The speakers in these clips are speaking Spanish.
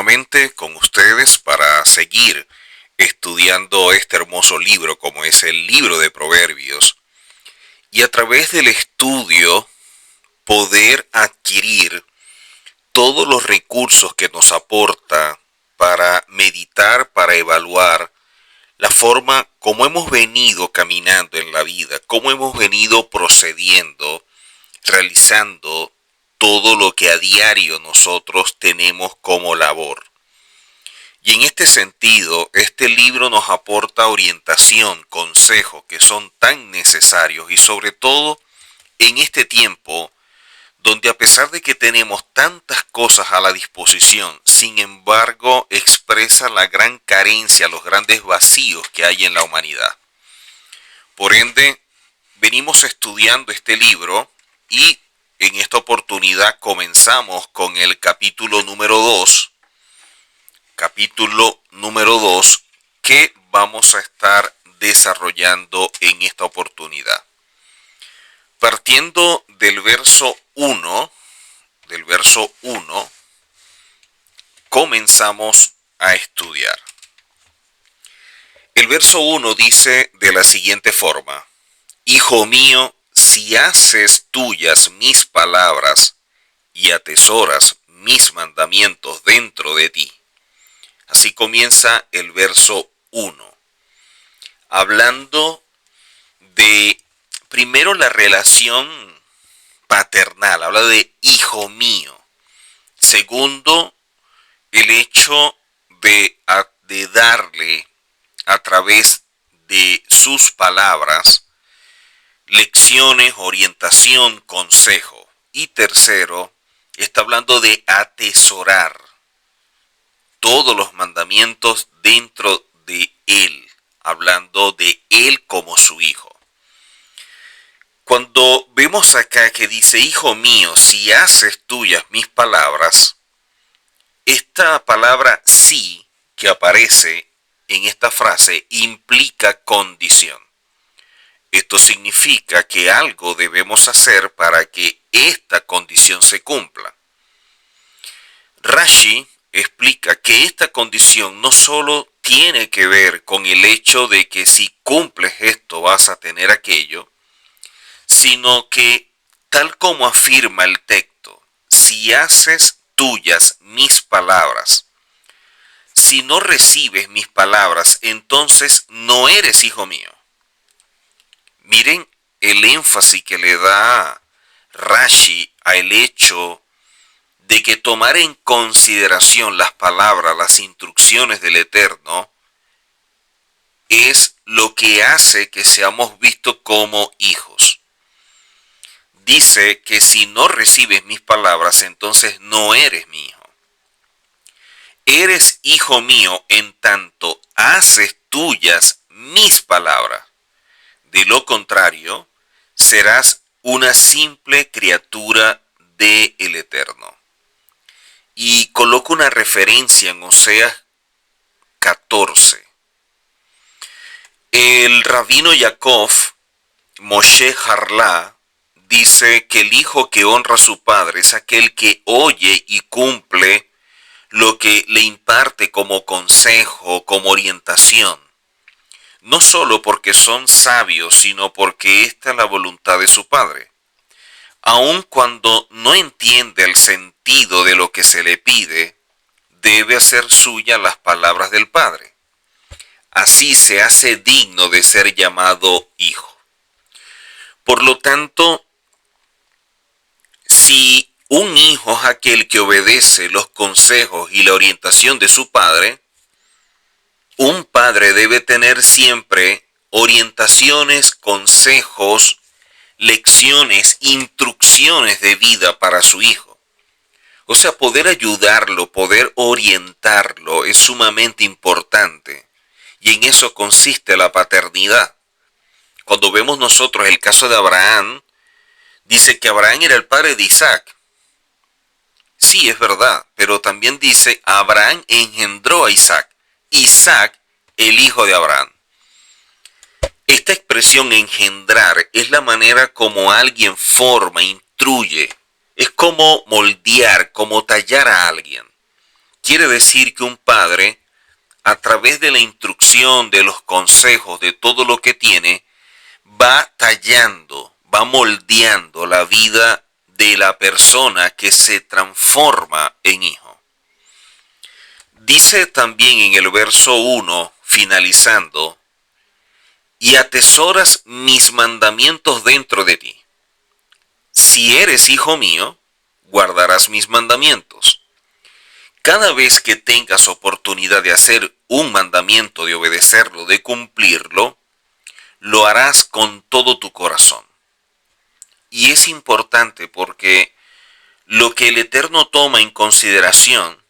nuevamente con ustedes para seguir estudiando este hermoso libro como es el libro de Proverbios y a través del estudio poder adquirir todos los recursos que nos aporta para meditar, para evaluar la forma como hemos venido caminando en la vida, cómo hemos venido procediendo, realizando todo lo que a diario nosotros tenemos como labor. Y en este sentido, este libro nos aporta orientación, consejos que son tan necesarios y sobre todo en este tiempo donde a pesar de que tenemos tantas cosas a la disposición, sin embargo expresa la gran carencia, los grandes vacíos que hay en la humanidad. Por ende, venimos estudiando este libro y en esta oportunidad comenzamos con el capítulo número 2, que vamos a estar desarrollando en esta oportunidad. Partiendo del verso 1, comenzamos a estudiar. El verso 1 dice de la siguiente forma: Hijo mío, si haces tuyas mis palabras y atesoras mis mandamientos dentro de ti. Así comienza el verso 1, hablando de primero la relación paternal, habla de hijo mío. Segundo, el hecho de darle a través de sus palabras lecciones, orientación, consejo. Y tercero, está hablando de atesorar todos los mandamientos dentro de él, hablando de él como su hijo. Cuando vemos acá que dice, hijo mío, si haces tuyas mis palabras, esta palabra sí que aparece en esta frase implica condición. Esto significa que algo debemos hacer para que esta condición se cumpla. Rashi explica que esta condición no solo tiene que ver con el hecho de que si cumples esto vas a tener aquello, sino que, tal como afirma el texto, si haces tuyas mis palabras, si no recibes mis palabras, entonces no eres hijo mío. Miren el énfasis que le da Rashi al hecho de que tomar en consideración las palabras, las instrucciones del Eterno, es lo que hace que seamos vistos como hijos. Dice que si no recibes mis palabras, entonces no eres mi hijo. Eres hijo mío en tanto haces tuyas mis palabras. De lo contrario, serás una simple criatura del Eterno. Y coloco una referencia en Oseas 14. El rabino Jacob, Moshe Harlá, dice que el hijo que honra a su padre es aquel que oye y cumple lo que le imparte como consejo, como orientación. No solo porque son sabios, sino porque esta es la voluntad de su padre. Aun cuando no entiende el sentido de lo que se le pide, debe hacer suya las palabras del padre. Así se hace digno de ser llamado hijo. Por lo tanto, si un hijo es aquel que obedece los consejos y la orientación de su padre, un padre debe tener siempre orientaciones, consejos, lecciones, instrucciones de vida para su hijo. O sea, poder ayudarlo, poder orientarlo es sumamente importante. Y en eso consiste la paternidad. Cuando vemos nosotros el caso de Abraham, dice que Abraham era el padre de Isaac. Sí, es verdad, pero también dice Abraham engendró a Isaac. Isaac, el hijo de Abraham. Esta expresión engendrar es la manera como alguien forma, instruye. Es como moldear, como tallar a alguien. Quiere decir que un padre, a través de la instrucción, de los consejos, de todo lo que tiene, va tallando, va moldeando la vida de la persona que se transforma en hijo. Dice también en el verso 1, finalizando, y atesoras mis mandamientos dentro de ti. Si eres hijo mío, guardarás mis mandamientos. Cada vez que tengas oportunidad de hacer un mandamiento, de obedecerlo, de cumplirlo, lo harás con todo tu corazón. Y es importante porque lo que el Eterno toma en consideración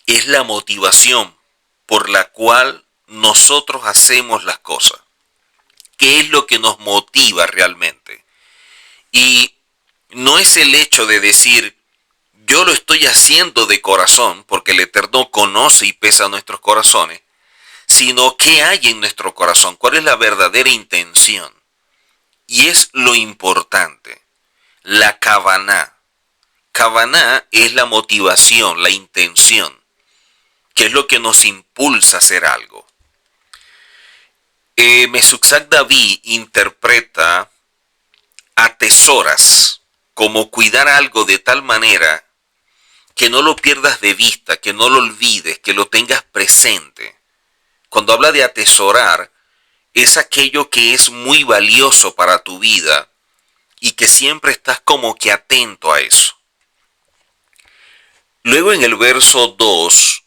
es la motivación por la cual nosotros hacemos las cosas. ¿Qué es lo que nos motiva realmente? Y no es el hecho de decir, yo lo estoy haciendo de corazón, porque el Eterno conoce y pesa nuestros corazones, sino qué hay en nuestro corazón, cuál es la verdadera intención. Y es lo importante, la kavaná. Kavaná es la motivación, la intención, que es lo que nos impulsa a hacer algo. Mesuzak David interpreta atesoras como cuidar algo de tal manera que no lo pierdas de vista, que no lo olvides, que lo tengas presente. Cuando habla de atesorar, es aquello que es muy valioso para tu vida y que siempre estás como que atento a eso. Luego en el verso 2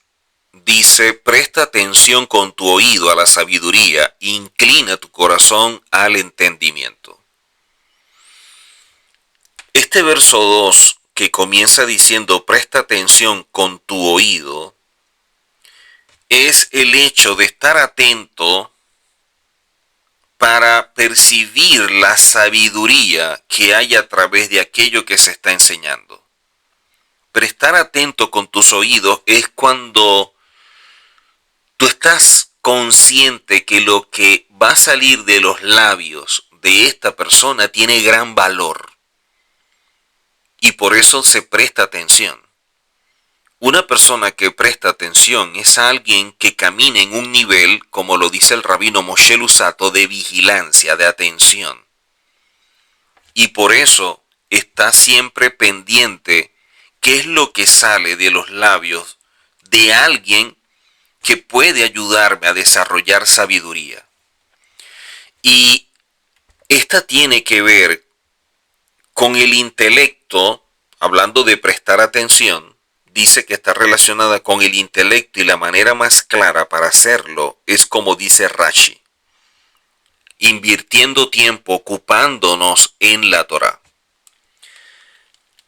dice, presta atención con tu oído a la sabiduría, inclina tu corazón al entendimiento. Este verso 2 que comienza diciendo, presta atención con tu oído, es el hecho de estar atento para percibir la sabiduría que hay a través de aquello que se está enseñando. Prestar atento con tus oídos es cuando tú estás consciente que lo que va a salir de los labios de esta persona tiene gran valor. Y por eso se presta atención. Una persona que presta atención es alguien que camina en un nivel, como lo dice el rabino Moshe Luzzatto, de vigilancia, de atención. Y por eso está siempre pendiente qué es lo que sale de los labios de alguien que puede ayudarme a desarrollar sabiduría. Y esta tiene que ver con el intelecto, hablando de prestar atención, dice que está relacionada con el intelecto y la manera más clara para hacerlo es como dice Rashi, invirtiendo tiempo, ocupándonos en la Torá.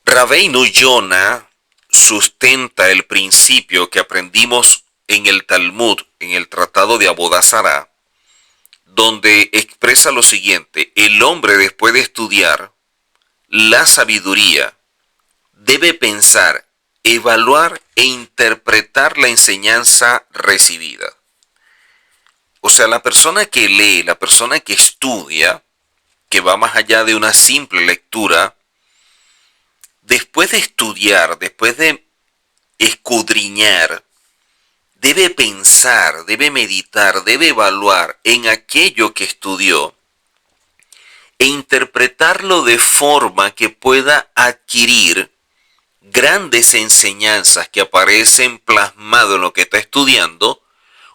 Rabbeinu Yonah sustenta el principio que aprendimos en el Talmud, en el Tratado de Abodá Zará, donde expresa lo siguiente: el hombre, después de estudiar la sabiduría, debe pensar, evaluar e interpretar la enseñanza recibida. O sea, la persona que lee, la persona que estudia, que va más allá de una simple lectura, después de estudiar, después de escudriñar, debe pensar, debe meditar, debe evaluar en aquello que estudió e interpretarlo de forma que pueda adquirir grandes enseñanzas que aparecen plasmado en lo que está estudiando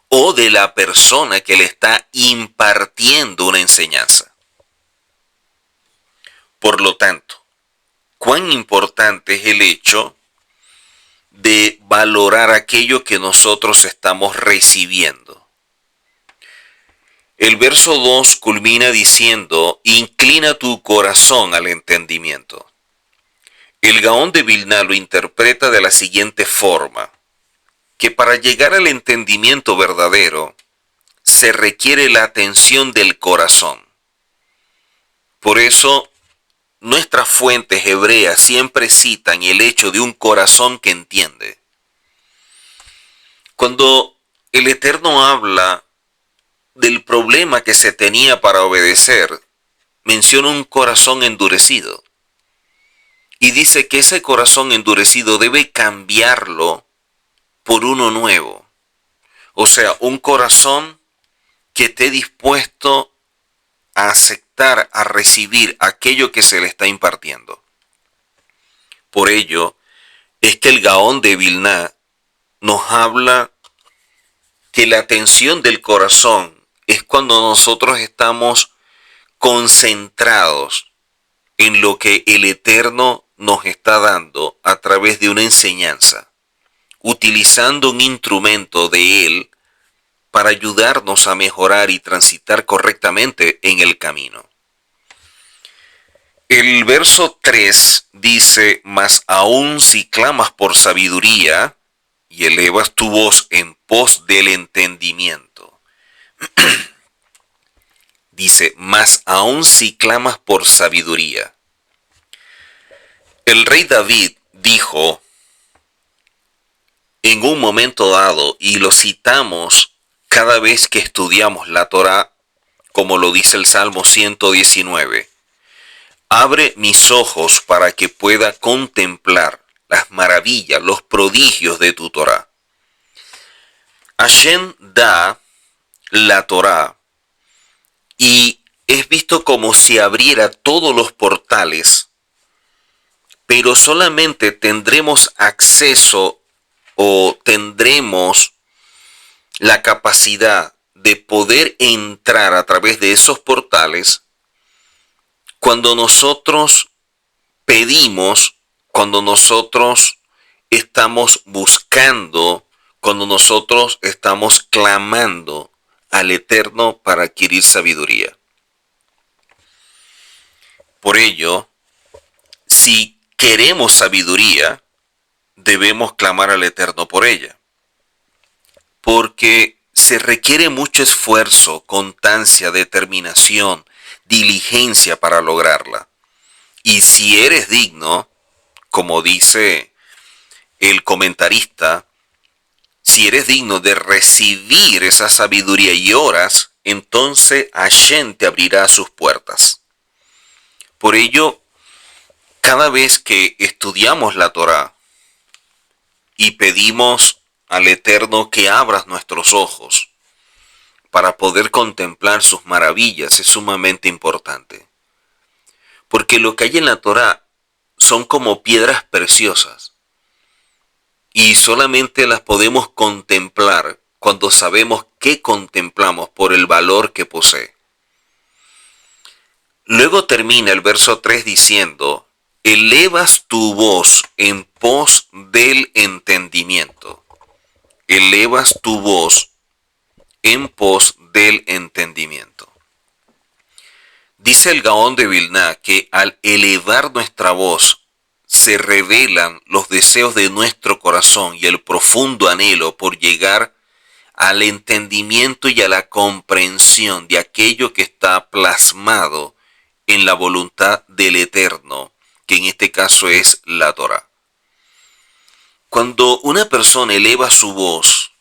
o de la persona que le está impartiendo una enseñanza. Por lo tanto, cuán importante es el hecho de valorar aquello que nosotros estamos recibiendo. El verso 2 culmina diciendo, inclina tu corazón al entendimiento. El Gaón de Vilna lo interpreta de la siguiente forma, que para llegar al entendimiento verdadero se requiere la atención del corazón. Por eso, nuestras fuentes hebreas siempre citan el hecho de un corazón que entiende. Cuando el Eterno habla del problema que se tenía para obedecer, menciona un corazón endurecido. Y dice que ese corazón endurecido debe cambiarlo por uno nuevo. O sea, un corazón que esté dispuesto a aceptar, a recibir aquello que se le está impartiendo. Por ello, es que el Gaón de Vilna nos habla que la atención del corazón es cuando nosotros estamos concentrados en lo que el Eterno nos está dando a través de una enseñanza, utilizando un instrumento de Él para ayudarnos a mejorar y transitar correctamente en el camino. El verso 3 dice, mas aún si clamas por sabiduría y elevas tu voz en pos del entendimiento. Dice, mas aún si clamas por sabiduría. El rey David dijo en un momento dado, y lo citamos cada vez que estudiamos la Torá, como lo dice el Salmo 119, abre mis ojos para que pueda contemplar las maravillas, los prodigios de tu Torá. Hashem da la Torá y es visto como si abriera todos los portales, pero solamente tendremos acceso o tendremos la capacidad de poder entrar a través de esos portales cuando nosotros pedimos, cuando nosotros estamos buscando, cuando nosotros estamos clamando al Eterno para adquirir sabiduría. Por ello, si queremos sabiduría, debemos clamar al Eterno por ella. Porque se requiere mucho esfuerzo, constancia, determinación, diligencia para lograrla. Y si eres digno, como dice el comentarista, si eres digno de recibir esa sabiduría y oras, entonces Hashem te abrirá sus puertas. Por ello, cada vez que estudiamos la Torá y pedimos al Eterno que abras nuestros ojos para poder contemplar sus maravillas, es sumamente importante. Porque lo que hay en la Torá son como piedras preciosas. Y solamente las podemos contemplar cuando sabemos qué contemplamos por el valor que posee. Luego termina el verso 3 diciendo, elevas tu voz en pos del entendimiento. Elevas tu voz en pos del entendimiento. Dice el Gaón de Vilna que al elevar nuestra voz, se revelan los deseos de nuestro corazón y el profundo anhelo por llegar al entendimiento y a la comprensión de aquello que está plasmado en la voluntad del Eterno, que en este caso es la Torá. Cuando una persona eleva su voz,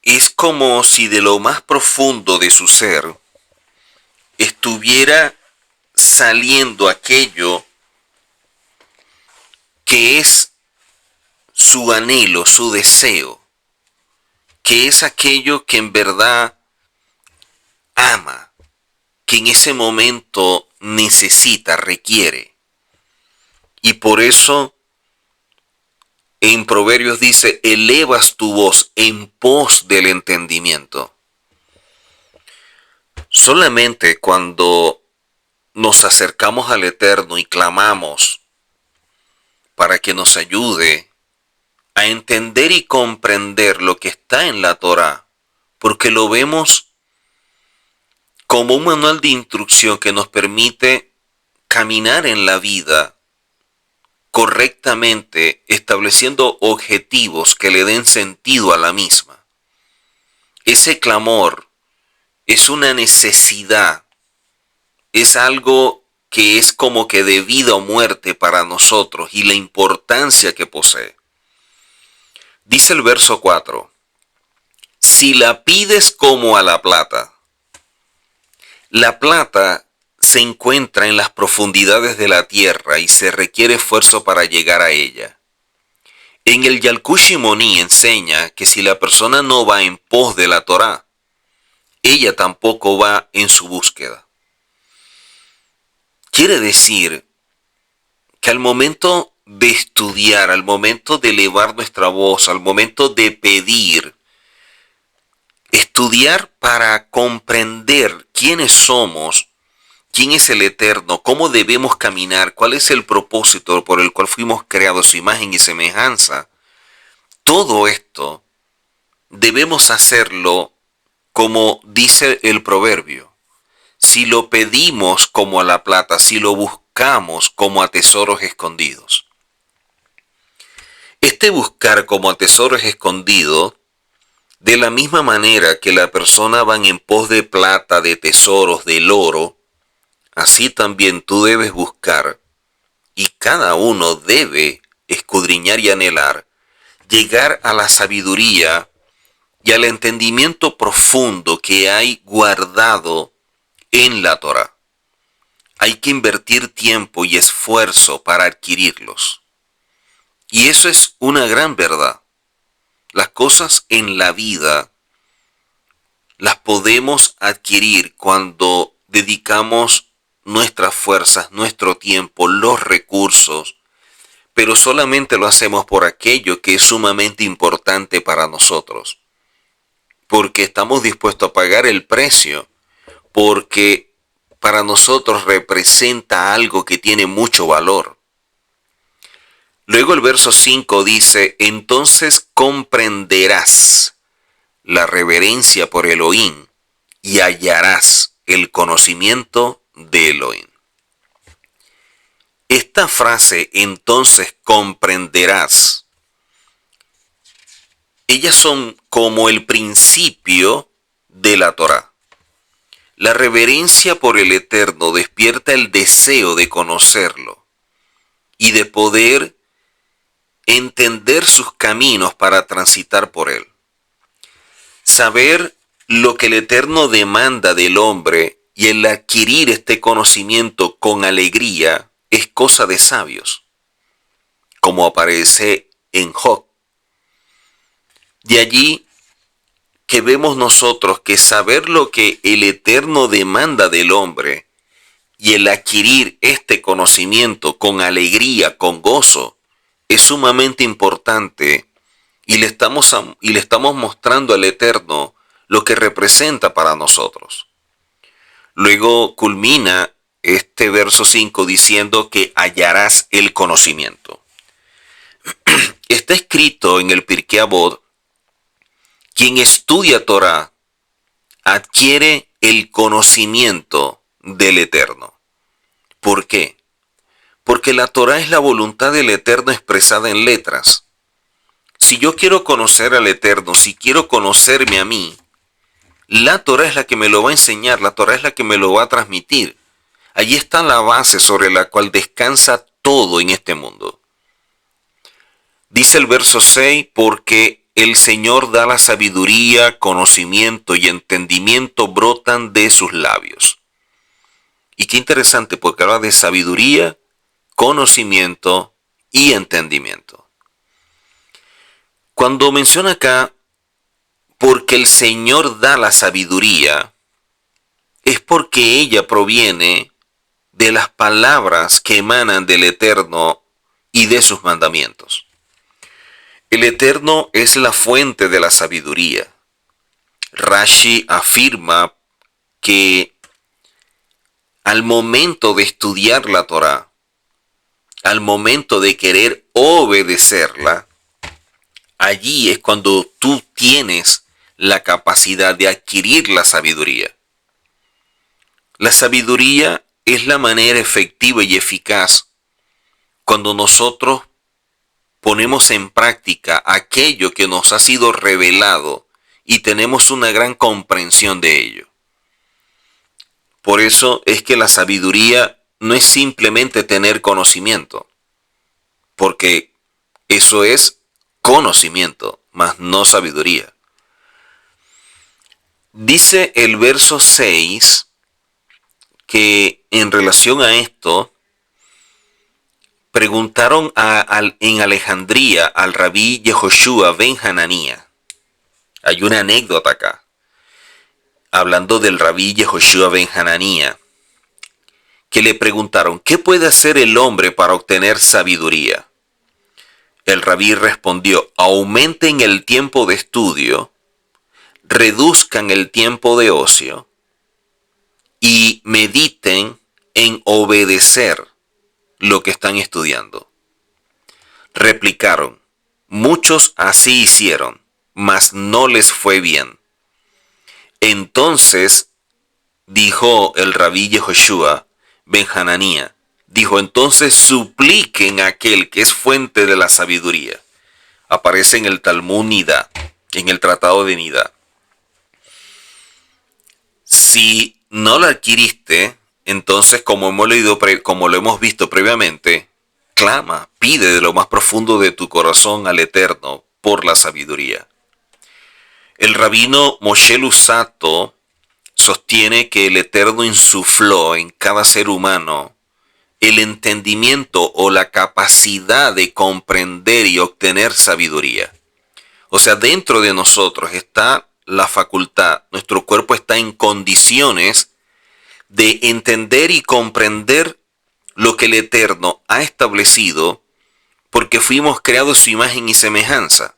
es como si de lo más profundo de su ser estuviera saliendo aquello que es su anhelo, su deseo, que es aquello que en verdad ama, que en ese momento necesita, requiere. Y por eso en Proverbios dice, elevas tu voz en pos del entendimiento. Solamente cuando nos acercamos al Eterno y clamamos para que nos ayude a entender y comprender lo que está en la Torá, porque lo vemos como un manual de instrucción que nos permite caminar en la vida correctamente, estableciendo objetivos que le den sentido a la misma. Ese clamor es una necesidad, es algo que es como que de vida o muerte para nosotros y la importancia que posee. Dice el verso 4, si la pides como a la plata se encuentra en las profundidades de la tierra y se requiere esfuerzo para llegar a ella. En el Yalkut Shimoni enseña que si la persona no va en pos de la Torá, ella tampoco va en su búsqueda. Quiere decir que al momento de estudiar, al momento de elevar nuestra voz, al momento de pedir, estudiar para comprender quiénes somos, quién es el Eterno, cómo debemos caminar, cuál es el propósito por el cual fuimos creados a su imagen y semejanza, todo esto debemos hacerlo como dice el proverbio. Si lo pedimos como a la plata, si lo buscamos como a tesoros escondidos. Este buscar como a tesoros escondidos, de la misma manera que la persona va en pos de plata, de tesoros, del oro, así también tú debes buscar, y cada uno debe escudriñar y anhelar, llegar a la sabiduría y al entendimiento profundo que hay guardado en la Torá. Hay que invertir tiempo y esfuerzo para adquirirlos. Y eso es una gran verdad. Las cosas en la vida las podemos adquirir cuando dedicamos nuestras fuerzas, nuestro tiempo, los recursos, pero solamente lo hacemos por aquello que es sumamente importante para nosotros, porque estamos dispuestos a pagar el precio, porque para nosotros representa algo que tiene mucho valor. Luego el verso 5 dice, entonces comprenderás la reverencia por Elohim y hallarás el conocimiento de Elohim. Esta frase, entonces comprenderás, ellas son como el principio de la Torá. La reverencia por el Eterno despierta el deseo de conocerlo y de poder entender sus caminos para transitar por él. Saber lo que el Eterno demanda del hombre y el adquirir este conocimiento con alegría es cosa de sabios, como aparece en Job. De allí que vemos nosotros que saber lo que el Eterno demanda del hombre y el adquirir este conocimiento con alegría, con gozo, es sumamente importante y le estamos mostrando al Eterno lo que representa para nosotros. Luego culmina este verso 5 diciendo que hallarás el conocimiento. Está escrito en el Pirkei Avot, quien estudia Torah adquiere el conocimiento del Eterno. ¿Por qué? Porque la Torah es la voluntad del Eterno expresada en letras. Si yo quiero conocer al Eterno, si quiero conocerme a mí, la Torah es la que me lo va a enseñar, la Torah es la que me lo va a transmitir. Allí está la base sobre la cual descansa todo en este mundo. Dice el verso 6, porque el Señor da la sabiduría, conocimiento y entendimiento brotan de sus labios. Y qué interesante, porque habla de sabiduría, conocimiento y entendimiento. Cuando menciona acá, porque el Señor da la sabiduría, es porque ella proviene de las palabras que emanan del Eterno y de sus mandamientos. El Eterno es la fuente de la sabiduría. Rashi afirma que al momento de estudiar la Torá, al momento de querer obedecerla, allí es cuando tú tienes la capacidad de adquirir la sabiduría. La sabiduría es la manera efectiva y eficaz cuando nosotros ponemos en práctica aquello que nos ha sido revelado y tenemos una gran comprensión de ello. Por eso es que la sabiduría no es simplemente tener conocimiento, porque eso es conocimiento, mas no sabiduría. Dice el verso 6 que en relación a esto, preguntaron en Alejandría al rabí Yehoshua ben Hananía. Hay una anécdota acá, hablando del rabí Yehoshua ben Hananía, que le preguntaron, ¿qué puede hacer el hombre para obtener sabiduría? El rabí respondió, aumenten el tiempo de estudio, reduzcan el tiempo de ocio y mediten en obedecer lo que están estudiando. Replicaron, muchos así hicieron, mas no les fue bien. Entonces dijo el rabí Yehoshua ben Hananía, dijo, entonces supliquen a aquel que es fuente de la sabiduría. Aparece en el Talmud Nidá, en el Tratado de Nidá. Si no la adquiriste, entonces como lo hemos visto previamente, clama, pide de lo más profundo de tu corazón al Eterno por la sabiduría. El rabino Moshe Luzzatto sostiene que el Eterno insufló en cada ser humano el entendimiento o la capacidad de comprender y obtener sabiduría. O sea, dentro de nosotros está la facultad, nuestro cuerpo está en condiciones de entender y comprender lo que el Eterno ha establecido, porque fuimos creados a su imagen y semejanza.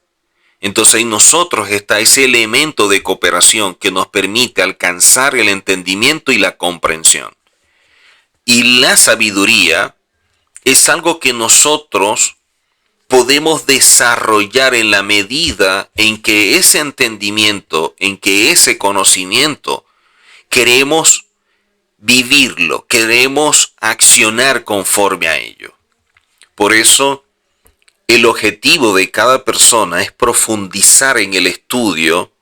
Entonces en nosotros está ese elemento de cooperación que nos permite alcanzar el entendimiento y la comprensión. Y la sabiduría es algo que nosotros podemos desarrollar en la medida en que ese entendimiento, en que ese conocimiento, queremos vivirlo, queremos accionar conforme a ello. Por eso, el objetivo de cada persona es profundizar en el estudio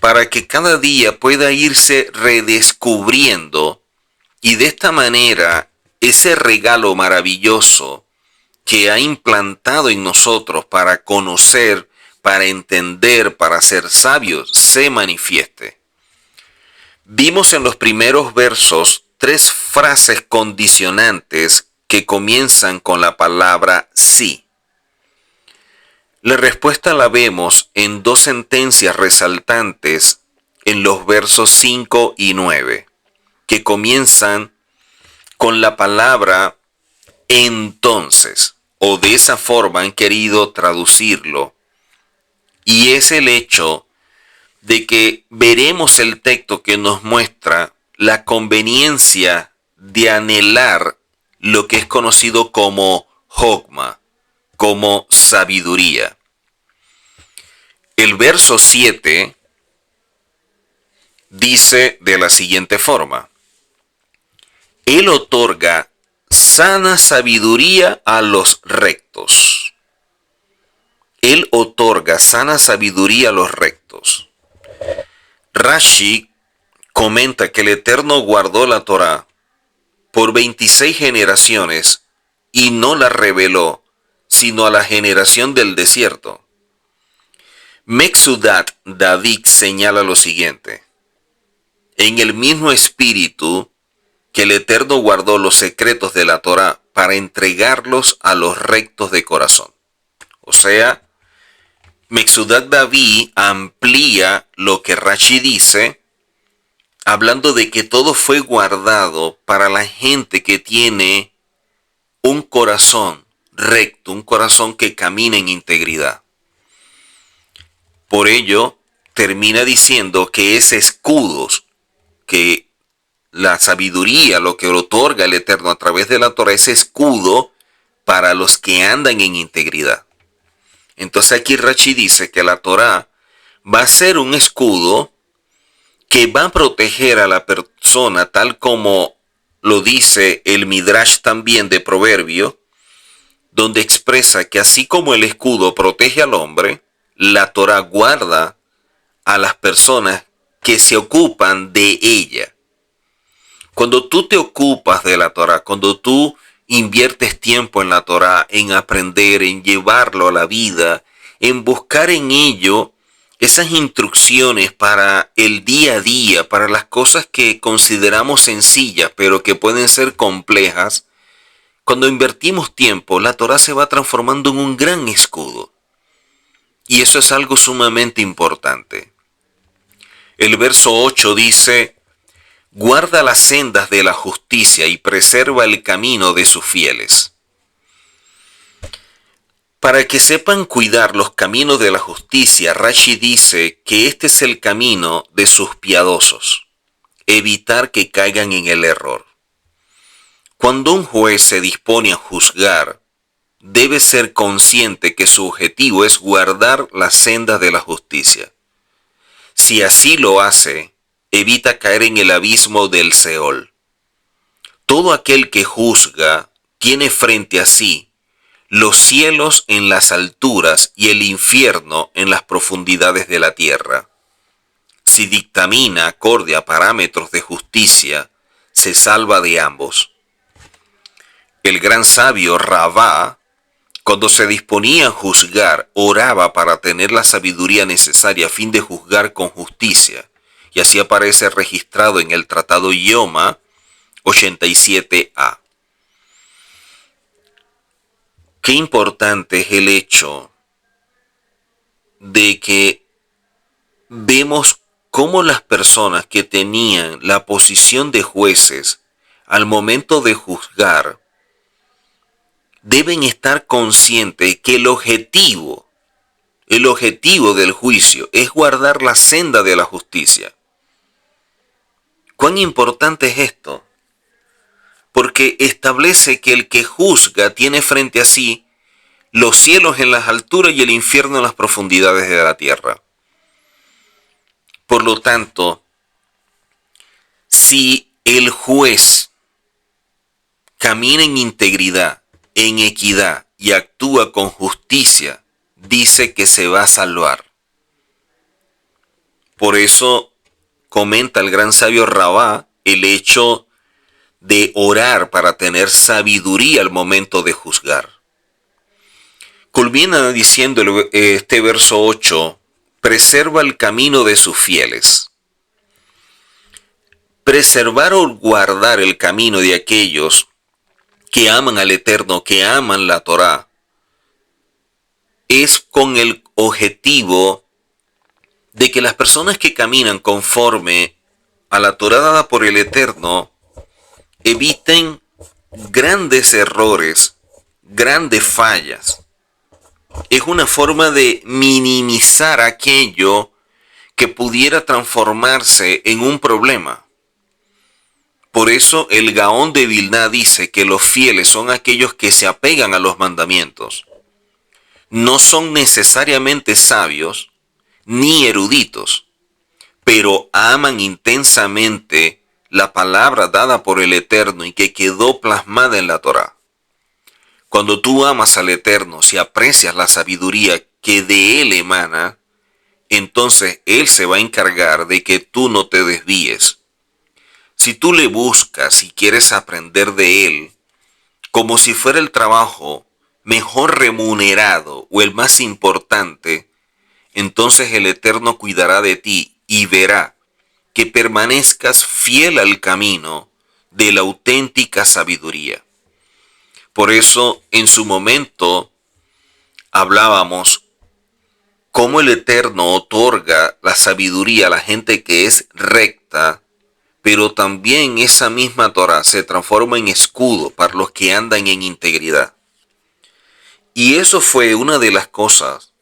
para que cada día pueda irse redescubriendo y de esta manera ese regalo maravilloso que ha implantado en nosotros para conocer, para entender, para ser sabios, se manifieste. Vimos en los primeros versos 3 frases condicionantes que comienzan con la palabra sí. La respuesta la vemos en 2 sentencias resaltantes en los versos 5 y 9, que comienzan con la palabra entonces, o de esa forma han querido traducirlo, y es el hecho de que veremos el texto que nos muestra la conveniencia de anhelar lo que es conocido como Jogma, como sabiduría. El verso 7 dice de la siguiente forma: Él otorga sana sabiduría a los rectos. Él otorga sana sabiduría a los rectos. Rashi comenta que el Eterno guardó la Torá por 26 generaciones y no la reveló, sino a la generación del desierto. Metzudat David señala lo siguiente: en el mismo espíritu que el Eterno guardó los secretos de la Torá para entregarlos a los rectos de corazón. O sea, Metzudat David amplía lo que Rashi dice, hablando de que todo fue guardado para la gente que tiene un corazón recto, un corazón que camina en integridad. Por ello, termina diciendo que ese escudo, que la sabiduría, lo que otorga el Eterno a través de la Torah, es escudo para los que andan en integridad. Entonces aquí Rashi dice que la Torah va a ser un escudo que va a proteger a la persona, tal como lo dice el Midrash también de Proverbio, donde expresa que así como el escudo protege al hombre, la Torah guarda a las personas que se ocupan de ella. Cuando tú te ocupas de la Torah, cuando tú inviertes tiempo en la Torah, en aprender, en llevarlo a la vida, en buscar en ello esas instrucciones para el día a día, para las cosas que consideramos sencillas, pero que pueden ser complejas, Cuando invertimos tiempo, la Torá se va transformando en un gran escudo. Y eso es algo sumamente importante. El verso 8 dice: guarda las sendas de la justicia y preserva el camino de sus fieles. Para que sepan cuidar los caminos de la justicia, Rashi dice que este es el camino de sus piadosos, evitar que caigan en el error. Cuando un juez se dispone a juzgar, debe ser consciente que su objetivo es guardar las sendas de la justicia. Si así lo hace, evita caer en el abismo del Seol. Todo aquel que juzga tiene frente a sí los cielos en las alturas y el infierno en las profundidades de la tierra. Si dictamina acorde a parámetros de justicia, se salva de ambos. El gran sabio Rabá, cuando se disponía a juzgar, oraba para tener la sabiduría necesaria a fin de juzgar con justicia, y así aparece registrado en el Tratado Yoma 87a. Qué importante es el hecho de que vemos cómo las personas que tenían la posición de jueces al momento de juzgar deben estar conscientes que el objetivo del juicio es guardar la senda de la justicia. ¿Cuán importante es esto? Porque establece que el que juzga tiene frente a sí los cielos en las alturas y el infierno en las profundidades de la tierra. Por lo tanto, si el juez camina en integridad, en equidad y actúa con justicia, dice que se va a salvar. Por eso comenta el gran sabio Rabá el hecho de orar para tener sabiduría al momento de juzgar. Culmina diciendo este verso 8, preserva el camino de sus fieles. Preservar o guardar el camino de aquellos que aman al Eterno, que aman la Torá, es con el objetivo de que las personas que caminan conforme a la Torá dada por el Eterno eviten grandes errores, grandes fallas. Es una forma de minimizar aquello que pudiera transformarse en un problema. Por eso el Gaón de Vilna dice que los fieles son aquellos que se apegan a los mandamientos. No son necesariamente sabios ni eruditos, pero aman intensamente la palabra dada por el Eterno y que quedó plasmada en la Torá. Cuando tú amas al Eterno, si aprecias la sabiduría que de Él emana, entonces Él se va a encargar de que tú no te desvíes. Si tú le buscas y quieres aprender de Él, como si fuera el trabajo mejor remunerado o el más importante, entonces el Eterno cuidará de ti y verá que permanezcas fiel al camino de la auténtica sabiduría. Por eso, en su momento, hablábamos cómo el Eterno otorga la sabiduría a la gente que es recta, pero también esa misma Torá se transforma en escudo para los que andan en integridad. Y eso fue una de las cosas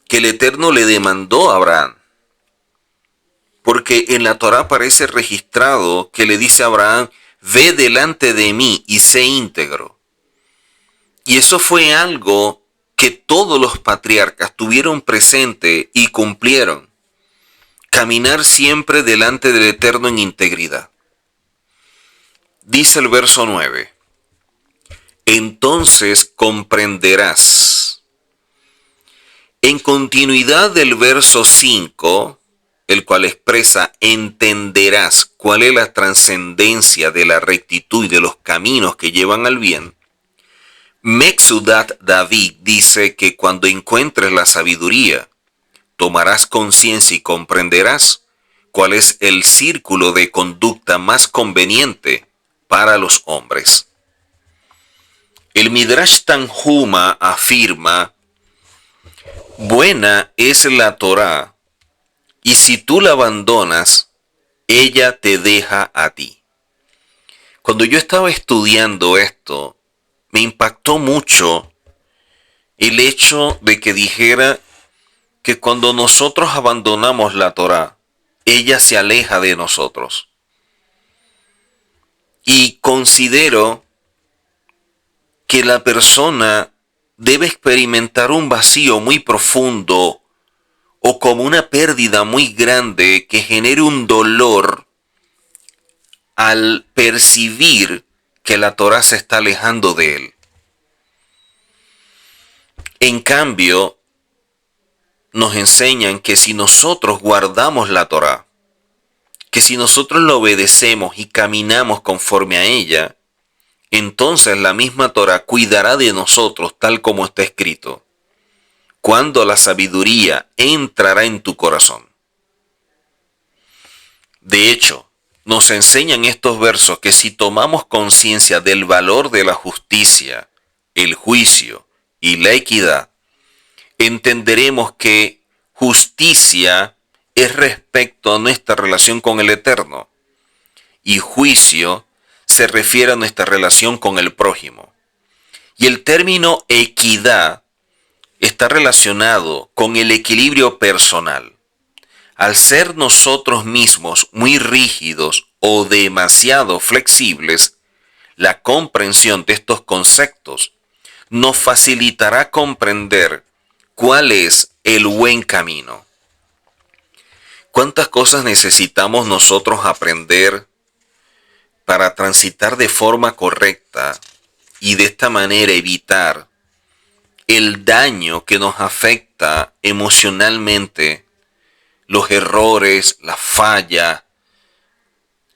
que el Eterno le demandó a Abraham. Porque en la Torá aparece registrado que le dice a Abraham, ve delante de mí y sé íntegro. Y eso fue algo que todos los patriarcas tuvieron presente y cumplieron. Caminar siempre delante del Eterno en integridad. Dice el verso 9. Entonces comprenderás. En continuidad del verso 5, el cual expresa entenderás cuál es la trascendencia de la rectitud y de los caminos que llevan al bien, Metzudat David dice que cuando encuentres la sabiduría, tomarás conciencia y comprenderás cuál es el círculo de conducta más conveniente para los hombres. El Midrash Tanhuma afirma: buena es la Torá, y si tú la abandonas, ella te deja a ti. Cuando yo estaba estudiando esto, me impactó mucho el hecho de que dijera que cuando nosotros abandonamos la Torá, ella se aleja de nosotros. Y considero que la persona debe experimentar un vacío muy profundo o como una pérdida muy grande que genere un dolor al percibir que la Torá se está alejando de él. En cambio, nos enseñan que si nosotros guardamos la Torá, que si nosotros la obedecemos y caminamos conforme a ella, entonces la misma Torá cuidará de nosotros tal como está escrito, cuando la sabiduría entrará en tu corazón. De hecho, nos enseñan estos versos que si tomamos conciencia del valor de la justicia, el juicio y la equidad, entenderemos que justicia es respecto a nuestra relación con el Eterno y juicio se refiere a nuestra relación con el prójimo. Y el término equidad está relacionado con el equilibrio personal. Al ser nosotros mismos muy rígidos o demasiado flexibles, la comprensión de estos conceptos nos facilitará comprender cuál es el buen camino. ¿Cuántas cosas necesitamos nosotros aprender para transitar de forma correcta y de esta manera evitar el daño que nos afecta emocionalmente, los errores, la falla,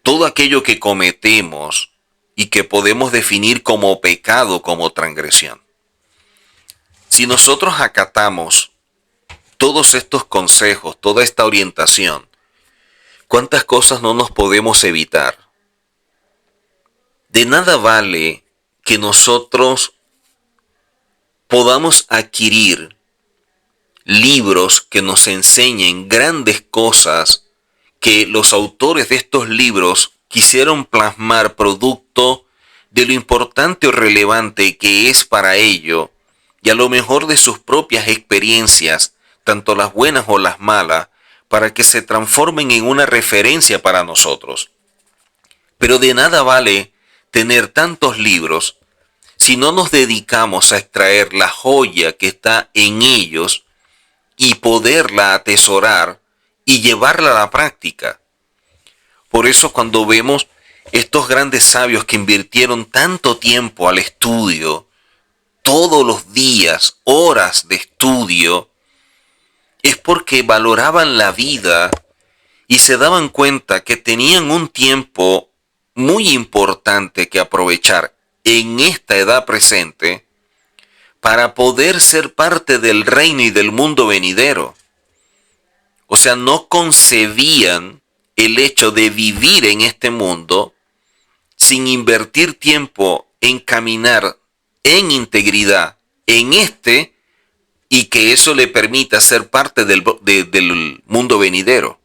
todo aquello que cometemos y que podemos definir como pecado, como transgresión? Si nosotros acatamos todos estos consejos, toda esta orientación, ¿cuántas cosas no nos podemos evitar? De nada vale que nosotros podamos adquirir libros que nos enseñen grandes cosas que los autores de estos libros quisieron plasmar producto de lo importante o relevante que es para ello y a lo mejor de sus propias experiencias, tanto las buenas o las malas, para que se transformen en una referencia para nosotros. Pero de nada vale tener tantos libros si no nos dedicamos a extraer la joya que está en ellos y poderla atesorar y llevarla a la práctica. Por eso cuando vemos estos grandes sabios que invirtieron tanto tiempo al estudio, todos los días, horas de estudio, es porque valoraban la vida y se daban cuenta que tenían un tiempo muy importante que aprovechar en esta edad presente para poder ser parte del reino y del mundo venidero. O sea, no concebían el hecho de vivir en este mundo sin invertir tiempo en caminar en integridad en este y que eso le permita ser parte del mundo venidero,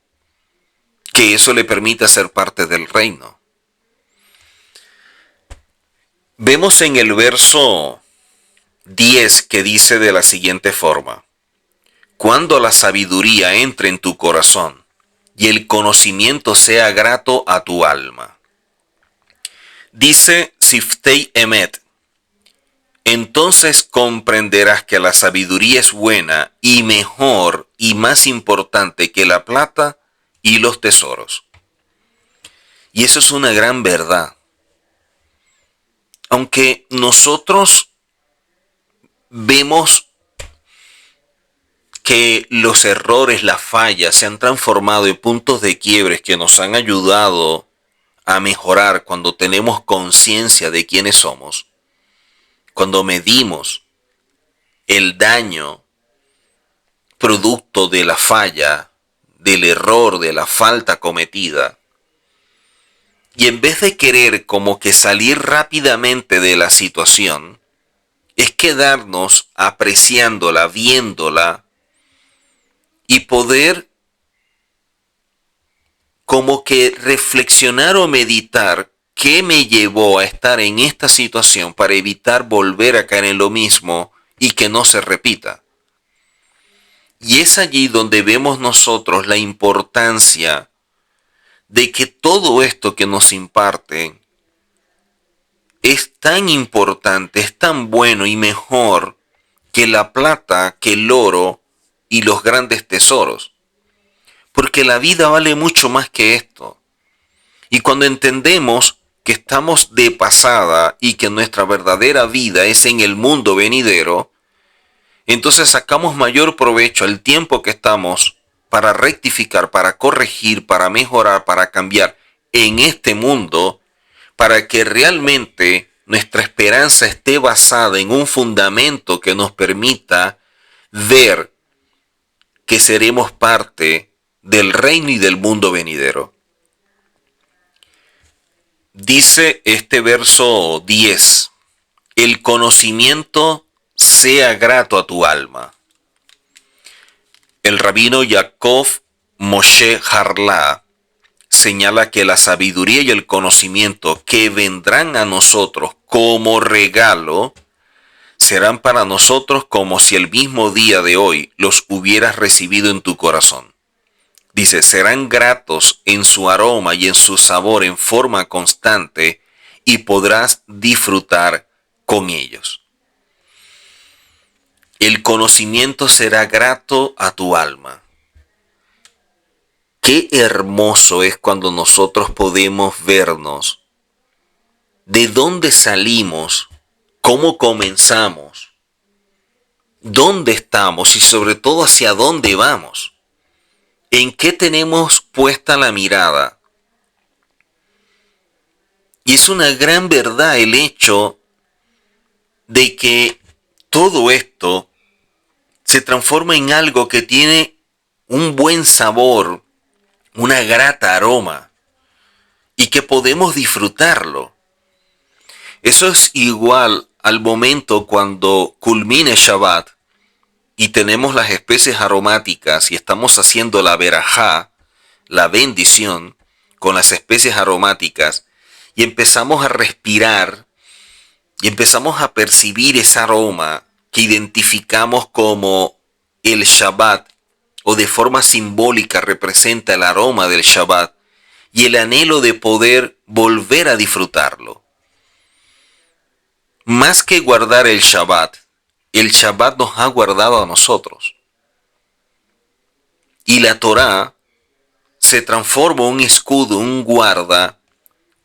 que eso le permita ser parte del reino. Vemos en el verso 10 que dice de la siguiente forma: cuando la sabiduría entre en tu corazón y el conocimiento sea grato a tu alma. Dice Siftei Emet: entonces comprenderás que la sabiduría es buena y mejor y más importante que la plata y los tesoros. Y eso es una gran verdad. Aunque nosotros vemos que los errores, las fallas se han transformado en puntos de quiebres que nos han ayudado a mejorar cuando tenemos conciencia de quiénes somos, cuando medimos el daño producto de la falla, del error, de la falta cometida, y en vez de querer como que salir rápidamente de la situación, quedarnos apreciándola, viéndola y poder como que reflexionar o meditar qué me llevó a estar en esta situación para evitar volver a caer en lo mismo y que no se repita. Y es allí donde vemos nosotros la importancia de que todo esto que nos imparten es tan importante, es tan bueno y mejor que la plata, que el oro y los grandes tesoros. Porque la vida vale mucho más que esto. Y cuando entendemos que estamos de pasada y que nuestra verdadera vida es en el mundo venidero, entonces sacamos mayor provecho al tiempo que estamos para rectificar, para corregir, para mejorar, para cambiar en este mundo, para que realmente nuestra esperanza esté basada en un fundamento que nos permita ver que seremos parte del reino y del mundo venidero. Dice este verso 10, el conocimiento sea grato a tu alma. El rabino Yaakov Moshe Harla señala que la sabiduría y el conocimiento que vendrán a nosotros como regalo serán para nosotros como si el mismo día de hoy los hubieras recibido en tu corazón. Dice, serán gratos en su aroma y en su sabor en forma constante y podrás disfrutar con ellos. El conocimiento será grato a tu alma. Qué hermoso es cuando nosotros podemos vernos de dónde salimos, cómo comenzamos, dónde estamos y sobre todo hacia dónde vamos. ¿En qué tenemos puesta la mirada? Y es una gran verdad el hecho de que todo esto se transforma en algo que tiene un buen sabor, una grata aroma, y que podemos disfrutarlo. Eso es igual al momento cuando culmine Shabbat y tenemos las especies aromáticas y estamos haciendo la verajá, la bendición, con las especies aromáticas, y empezamos a respirar y empezamos a percibir ese aroma que identificamos como el Shabbat, o de forma simbólica representa el aroma del Shabbat, y el anhelo de poder volver a disfrutarlo. Más que guardar el Shabbat nos ha guardado a nosotros. Y la Torá se transforma en un escudo, un guarda,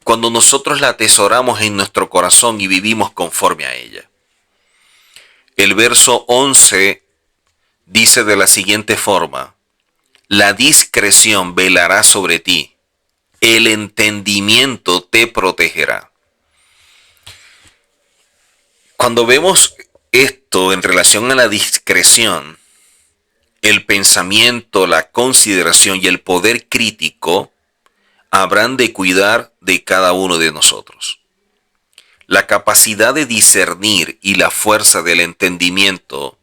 cuando nosotros la atesoramos en nuestro corazón y vivimos conforme a ella. El verso 11 dice de la siguiente forma, la discreción velará sobre ti, el entendimiento te protegerá. Cuando vemos esto en relación a la discreción, el pensamiento, la consideración y el poder crítico habrán de cuidar de cada uno de nosotros. La capacidad de discernir y la fuerza del entendimiento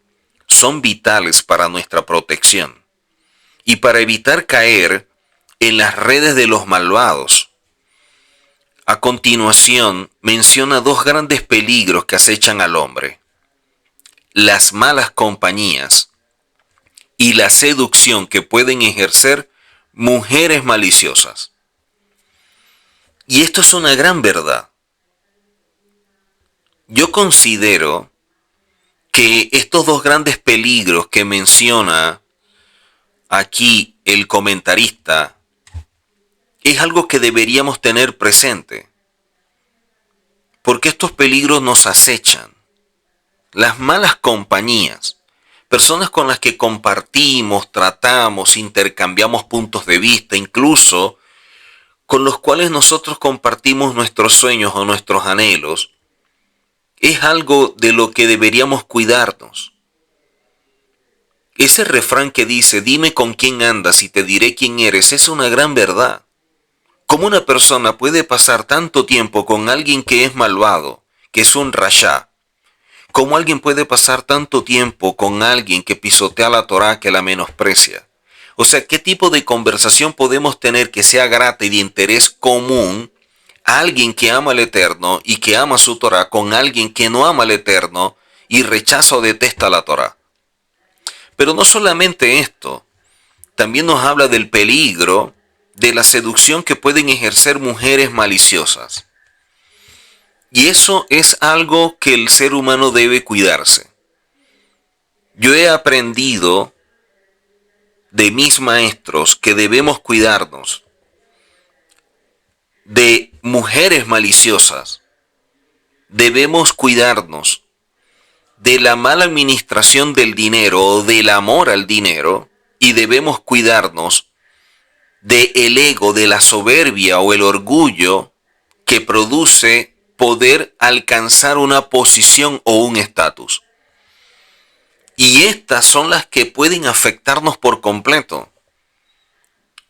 son vitales para nuestra protección y para evitar caer en las redes de los malvados. A continuación, menciona dos grandes peligros que acechan al hombre: las malas compañías y la seducción que pueden ejercer mujeres maliciosas. Y esto es una gran verdad. Yo considero que estos dos grandes peligros que menciona aquí el comentarista es algo que deberíamos tener presente, porque estos peligros nos acechan. Las malas compañías, personas con las que compartimos, tratamos, intercambiamos puntos de vista, incluso con los cuales nosotros compartimos nuestros sueños o nuestros anhelos, es algo de lo que deberíamos cuidarnos. Ese refrán que dice, dime con quién andas y te diré quién eres, es una gran verdad. ¿Cómo una persona puede pasar tanto tiempo con alguien que es malvado, que es un rashá, ¿Cómo alguien puede pasar tanto tiempo con alguien que pisotea la Torá, que la menosprecia? O sea, ¿qué tipo de conversación podemos tener que sea grata y de interés común a alguien que ama al Eterno y que ama su Torá con alguien que no ama al Eterno y rechaza o detesta la Torá? Pero no solamente esto, también nos habla del peligro de la seducción que pueden ejercer mujeres maliciosas. Y eso es algo que el ser humano debe cuidarse. Yo he aprendido de mis maestros que debemos cuidarnos de mujeres maliciosas. Debemos cuidarnos de la mala administración del dinero o del amor al dinero, y debemos cuidarnos del ego, de la soberbia o el orgullo que produce poder alcanzar una posición o un estatus. Y estas son las que pueden afectarnos por completo.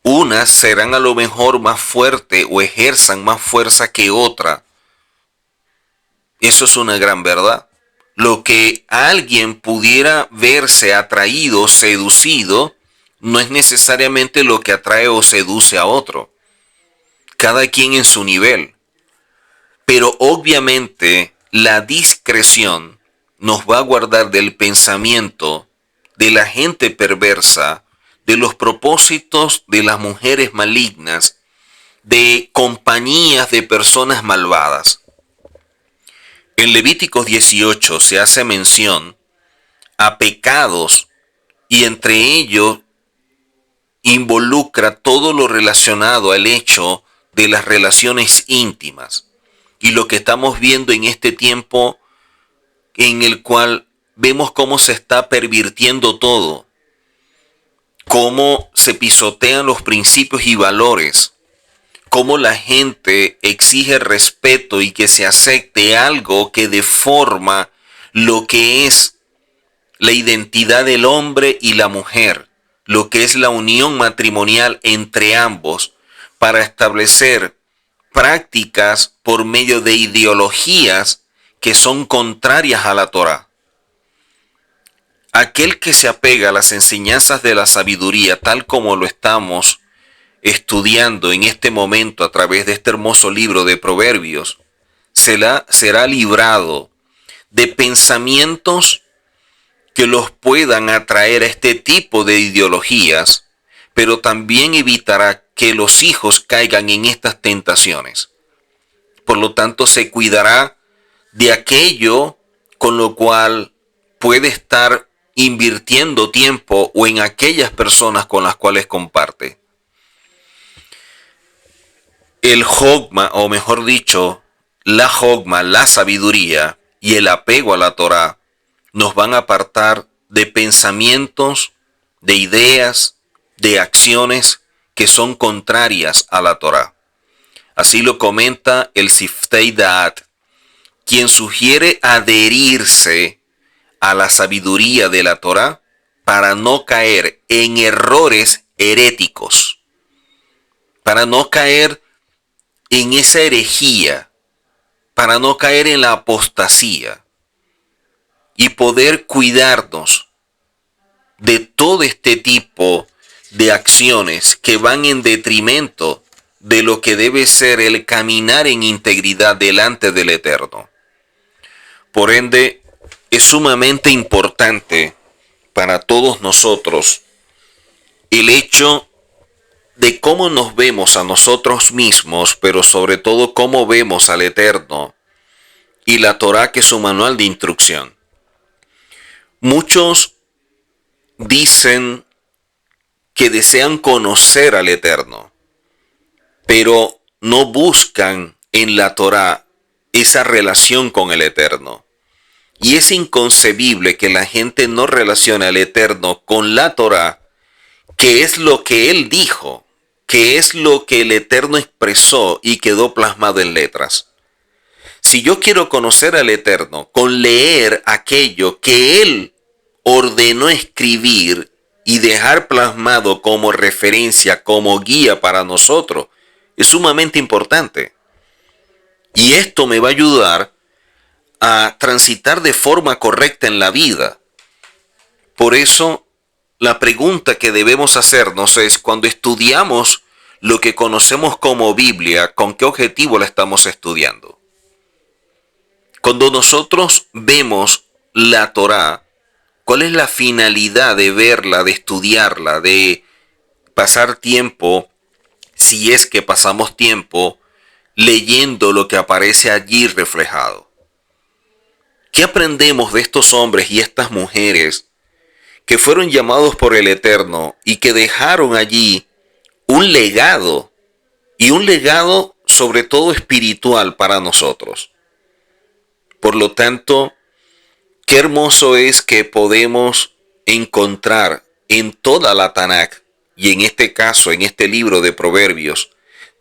Unas serán a lo mejor más fuertes o ejerzan más fuerza que otra. Eso es una gran verdad. Lo que alguien pudiera verse atraído, seducido, no es necesariamente lo que atrae o seduce a otro. Cada quien en su nivel. Pero obviamente la discreción nos va a guardar del pensamiento de la gente perversa, de los propósitos de las mujeres malignas, de compañías de personas malvadas. En Levíticos 18 se hace mención a pecados y entre ellos involucra todo lo relacionado al hecho de las relaciones íntimas. Y lo que estamos viendo en este tiempo en el cual vemos cómo se está pervirtiendo todo, cómo se pisotean los principios y valores, cómo la gente exige respeto y que se acepte algo que deforma lo que es la identidad del hombre y la mujer, lo que es la unión matrimonial entre ambos, para establecer prácticas por medio de ideologías que son contrarias a la Torá. Aquel que se apega a las enseñanzas de la sabiduría, tal como lo estamos estudiando en este momento a través de este hermoso libro de Proverbios, será librado de pensamientos que los puedan atraer a este tipo de ideologías, pero también evitará que los hijos caigan en estas tentaciones. Por lo tanto, se cuidará de aquello con lo cual puede estar invirtiendo tiempo o en aquellas personas con las cuales comparte. El Jogma, o mejor dicho, la Jogma, la sabiduría y el apego a la Torá nos van a apartar de pensamientos, de ideas, de acciones que son contrarias a la Torá. Así lo comenta el Siftei Da'at, quien sugiere adherirse a la sabiduría de la Torá para no caer en errores heréticos, para no caer en esa herejía, para no caer en la apostasía y poder cuidarnos de todo este tipo de acciones que van en detrimento de lo que debe ser el caminar en integridad delante del Eterno. Por ende, es sumamente importante para todos nosotros el hecho de cómo nos vemos a nosotros mismos, pero sobre todo cómo vemos al Eterno y la Torá, que es su manual de instrucción. Muchos dicen que desean conocer al Eterno, pero no buscan en la Torá esa relación con el Eterno. Y es inconcebible que la gente no relacione al Eterno con la Torá, que es lo que Él dijo, que es lo que el Eterno expresó y quedó plasmado en letras. Si yo quiero conocer al Eterno con leer aquello que Él ordenó escribir y dejar plasmado como referencia, como guía para nosotros, es sumamente importante. Y esto me va a ayudar a transitar de forma correcta en la vida. Por eso, la pregunta que debemos hacernos es, cuando estudiamos lo que conocemos como Biblia, ¿con qué objetivo la estamos estudiando? Cuando nosotros vemos la Torá, ¿cuál es la finalidad de verla, de estudiarla, de pasar tiempo, si es que pasamos tiempo, leyendo lo que aparece allí reflejado? ¿Qué aprendemos de estos hombres y estas mujeres que fueron llamados por el Eterno y que dejaron allí un legado, y un legado sobre todo espiritual para nosotros? Por lo tanto, qué hermoso es que podemos encontrar en toda la Tanakh, y en este caso, en este libro de Proverbios,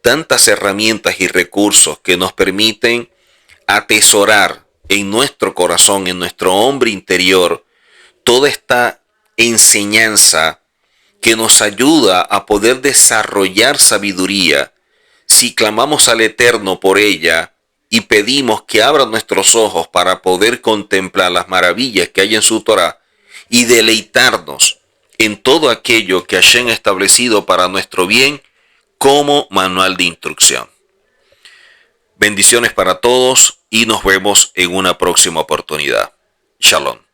tantas herramientas y recursos que nos permiten atesorar en nuestro corazón, en nuestro hombre interior, toda esta enseñanza que nos ayuda a poder desarrollar sabiduría si clamamos al Eterno por ella y pedimos que abra nuestros ojos para poder contemplar las maravillas que hay en su Torá y deleitarnos en todo aquello que Hashem ha establecido para nuestro bien como manual de instrucción. Bendiciones para todos y nos vemos en una próxima oportunidad. Shalom.